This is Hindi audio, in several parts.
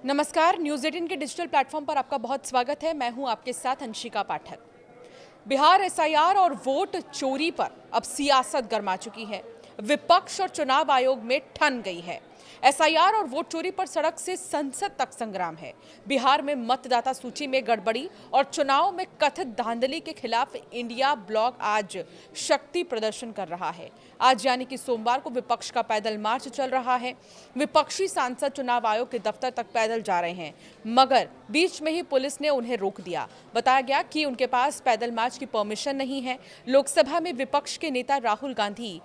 नमस्कार, न्यूज़ 18 के डिजिटल प्लेटफॉर्म पर आपका बहुत स्वागत है। मैं हूं आपके साथ अंशिका पाठक। बिहार एसआईआर और वोट चोरी पर अब सियासत गर्मा चुकी है। विपक्ष और चुनाव आयोग में ठन गई है। एसआईआर और वोट चोरी पर सड़क से संसद तक संग्राम है। बिहार में मतदाता सूची में गड़बड़ी और चुनाव में कथित धांधली के खिलाफ इंडिया ब्लॉक आज शक्ति प्रदर्शन कर रहा है। आज यानी कि सोमवार को विपक्ष का पैदल मार्च चल रहा है। विपक्षी सांसद चुनाव आयोग के दफ्तर तक पैदल जा रहे हैं, मगर बीच में ही पुलिस ने उन्हें रोक दिया। बताया गया कि उनके पास पैदल मार्च की परमिशन नहीं है। लोकसभा में विपक्ष के नेता राहुल गांधी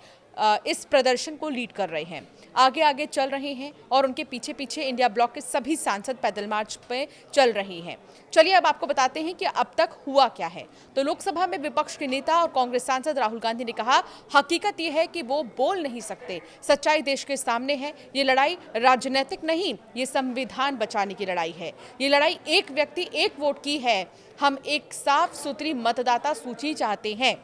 इस प्रदर्शन को लीड कर रहे हैं, आगे आगे चल रहे हैं और उनके पीछे पीछे इंडिया ब्लॉक के सभी सांसद पैदल मार्च पे चल रहे हैं। चलिए अब आपको बताते हैं कि अब तक हुआ क्या है। तो लोकसभा में विपक्ष के नेता और कांग्रेस सांसद राहुल गांधी ने कहा, हकीकत यह है कि वो बोल नहीं सकते। सच्चाई देश के सामने है। ये लड़ाई राजनीतिक नहीं, ये संविधान बचाने की लड़ाई है। ये लड़ाई एक व्यक्ति एक वोट की है। हम एक साफ सुथरी मतदाता सूची चाहते हैं।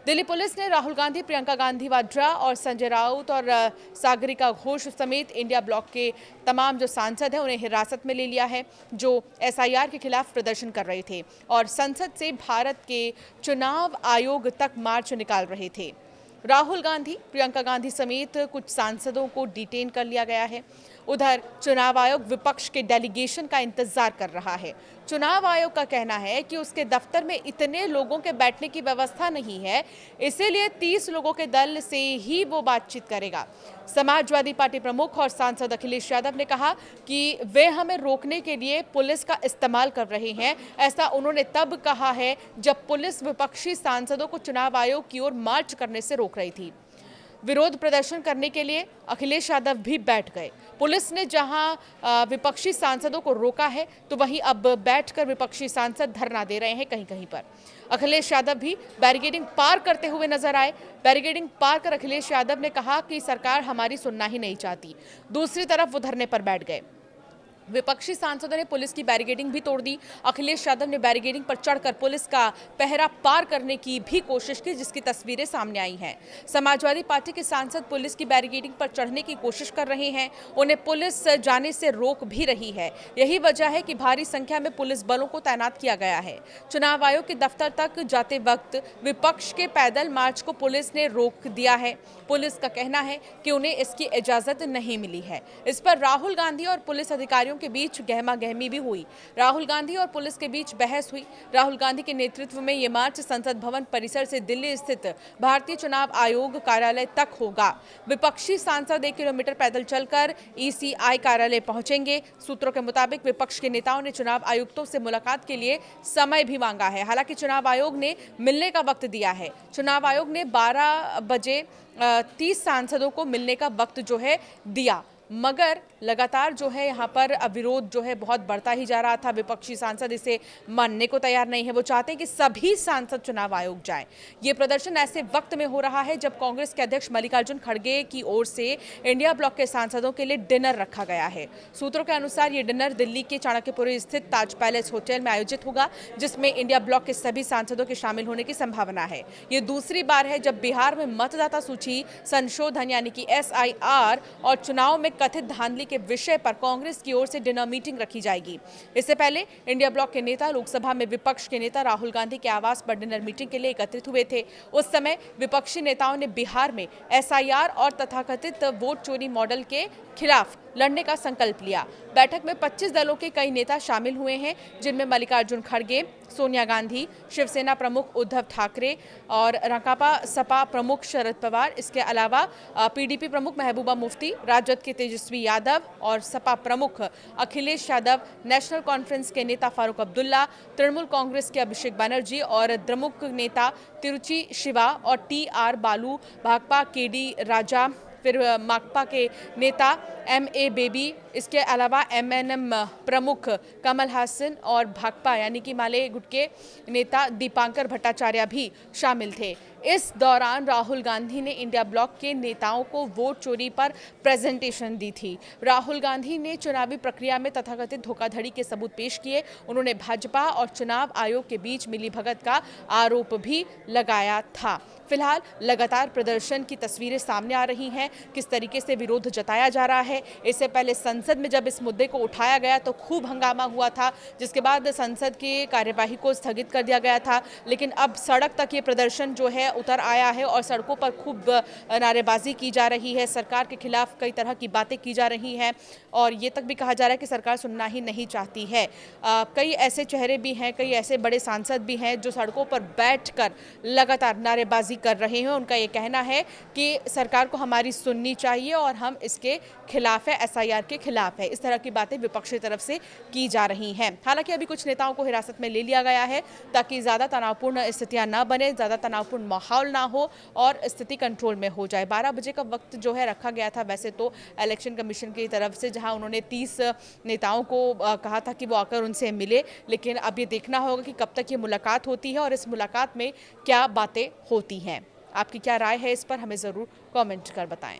दिल्ली पुलिस ने राहुल गांधी, प्रियंका गांधी वाड्रा और संजय राउत और सागरिका घोष समेत इंडिया ब्लॉक के तमाम जो सांसद हैं उन्हें हिरासत में ले लिया है, जो एसआईआर के खिलाफ प्रदर्शन कर रहे थे और संसद से भारत के चुनाव आयोग तक मार्च निकाल रहे थे। राहुल गांधी, प्रियंका गांधी समेत कुछ सांसदों को डिटेन कर लिया गया है। उधर चुनाव आयोग विपक्ष के डेलीगेशन का इंतजार कर रहा है। चुनाव आयोग का कहना है कि उसके दफ्तर में इतने लोगों के बैठने की व्यवस्था नहीं है, इसीलिए 30 लोगों के दल से ही वो बातचीत करेगा। समाजवादी पार्टी प्रमुख और सांसद अखिलेश यादव ने कहा कि वे हमें रोकने के लिए पुलिस का इस्तेमाल कर रहे हैं। ऐसा उन्होंने तब कहा है जब पुलिस विपक्षी सांसदों को चुनाव आयोग की ओर मार्च करने से रोक रही थी। विरोध प्रदर्शन करने के लिए अखिलेश यादव भी बैठ गए। पुलिस ने जहां विपक्षी सांसदों को रोका है, तो वहीं अब बैठकर विपक्षी सांसद धरना दे रहे हैं कहीं कहीं पर। अखिलेश यादव भी बैरिकेडिंग पार करते हुए नजर आए। बैरिकेडिंग पार कर अखिलेश यादव ने कहा कि सरकार हमारी सुनना ही नहीं चाहती। दूसरी तरफ वो धरने पर बैठ गए। विपक्षी सांसदों ने पुलिस की बैरिकेडिंग भी तोड़ दी। अखिलेश यादव ने बैरिकेडिंग पर चढ़कर पुलिस का पहरा पार करने की भी कोशिश की, जिसकी तस्वीरें सामने आई हैं। समाजवादी पार्टी के सांसद पुलिस की बैरिकेडिंग पर चढ़ने की कोशिश कर रहे हैं। उन्हें पुलिस जाने से रोक भी रही है। यही वजह है कि भारी संख्या में पुलिस बलों को तैनात किया गया है। चुनाव आयोग के दफ्तर तक जाते वक्त विपक्ष के पैदल मार्च को पुलिस ने रोक दिया है। पुलिस का कहना है कि उन्हें इसकी इजाजत नहीं मिली है। इस पर राहुल गांधी और पुलिस अधिकारियों के बीच गहमा गहमी भी हुई। राहुल गांधी और पुलिस के बीच बहस हुई। राहुल गांधी के नेतृत्व में ये मार्च संसद भवन परिसर से दिल्ली स्थित भारतीय चुनाव आयोग कार्यालय तक होगा। विपक्षी सांसद 1 किलोमीटर पैदल चलकर ईसीआई कार्यालय पहुंचेंगे। सूत्रों के मुताबिक विपक्ष के नेताओं ने चुनाव आयुक्तों से मुलाकात के लिए समय भी मांगा है। हालांकि चुनाव आयोग ने मिलने का वक्त दिया है। चुनाव आयोग ने 12 बजे 30 सांसदों को मिलने का वक्त जो है दिया, मगर लगातार जो है यहाँ पर विरोध जो है बहुत बढ़ता ही जा रहा था। विपक्षी सांसद इसे मानने को तैयार नहीं है। वो चाहते हैं कि सभी सांसद चुनाव आयोग जाएं। ये प्रदर्शन ऐसे वक्त में हो रहा है जब कांग्रेस के अध्यक्ष मल्लिकार्जुन खड़गे की ओर से इंडिया ब्लॉक के सांसदों के लिए डिनर रखा गया है। सूत्रों के अनुसार ये डिनर दिल्ली के चाणक्यपुरी स्थित ताज पैलेस होटल में आयोजित होगा, जिसमें इंडिया ब्लॉक के सभी सांसदों के शामिल होने की संभावना है। ये दूसरी बार है जब बिहार में मतदाता सूची संशोधन यानी कि एसआईआर और चुनाव में कथित धांधली के विषय पर कांग्रेस की ओर से डिनर मीटिंग रखी जाएगी। इससे पहले इंडिया ब्लॉक के नेता लोकसभा में विपक्ष के नेता राहुल गांधी के आवास पर डिनर मीटिंग के लिए एकत्रित हुए थे। उस समय विपक्षी नेताओं ने बिहार में एसआईआर और तथाकथित वोट चोरी मॉडल के खिलाफ लड़ने का संकल्प लिया। बैठक में 25 दलों के कई नेता शामिल हुए हैं, जिनमें मल्लिकार्जुन खड़गे, सोनिया गांधी, शिवसेना प्रमुख उद्धव ठाकरे और राकांपा सपा प्रमुख शरद पवार। इसके अलावा पीडीपी प्रमुख महबूबा मुफ्ती, राजद के तेजस्वी यादव और सपा प्रमुख अखिलेश यादव, नेशनल कॉन्फ्रेंस के नेता फारूक अब्दुल्ला, तृणमूल कांग्रेस के अभिषेक बनर्जी और द्रमुक नेता तिरुचि शिवा और टीआर बालू, भाकपा केडी राजा, फिर माकपा के नेता एमए बेबी, इसके अलावा एमएनएम प्रमुख कमल हासन और भाकपा यानी कि माले गुट के नेता दीपांकर भट्टाचार्य भी शामिल थे। इस दौरान राहुल गांधी ने इंडिया ब्लॉक के नेताओं को वोट चोरी पर प्रेजेंटेशन दी थी। राहुल गांधी ने चुनावी प्रक्रिया में तथाकथित धोखाधड़ी के सबूत पेश किए। उन्होंने भाजपा और चुनाव आयोग के बीच मिलीभगत का आरोप भी लगाया था। फिलहाल लगातार प्रदर्शन की तस्वीरें सामने आ रही हैं, किस तरीके से विरोध जताया जा रहा है। इससे पहले संसद में जब इस मुद्दे को उठाया गया तो खूब हंगामा हुआ था, जिसके बाद संसद की कार्यवाही को स्थगित कर दिया गया था। लेकिन अब सड़क तक ये प्रदर्शन जो है उतर आया है और सड़कों पर खूब नारेबाजी की जा रही है। सरकार के खिलाफ कई तरह की बातें की जा रही हैं और ये तक भी कहा जा रहा है कि सरकार सुनना ही नहीं चाहती है। कई ऐसे चेहरे भी हैं, कई ऐसे बड़े सांसद भी हैं जो सड़कों पर बैठकर लगातार नारेबाजी कर रहे हैं। उनका ये कहना है कि सरकार को हमारी सुननी चाहिए और हम इसके खिलाफ है, एसआईआर के खिलाफ है। इस तरह की बातें विपक्ष की तरफ से की जा रही हैं। हालांकि अभी कुछ नेताओं को हिरासत में ले लिया गया है ताकि ज़्यादा तनावपूर्ण स्थितियां ना बने, ज़्यादा तनावपूर्ण माहौल ना हो और स्थिति कंट्रोल में हो जाए। 12 बजे का वक्त जो है रखा गया था वैसे तो इलेक्शन कमीशन की तरफ से, जहां उन्होंने 30 नेताओं को कहा था कि वो आकर उनसे मिले। लेकिन अब ये देखना होगा कि कब तक ये मुलाकात होती है और इस मुलाकात में क्या बातें होती हैं। आपकी क्या राय है इस पर, हमें ज़रूर कमेंट कर बताएं।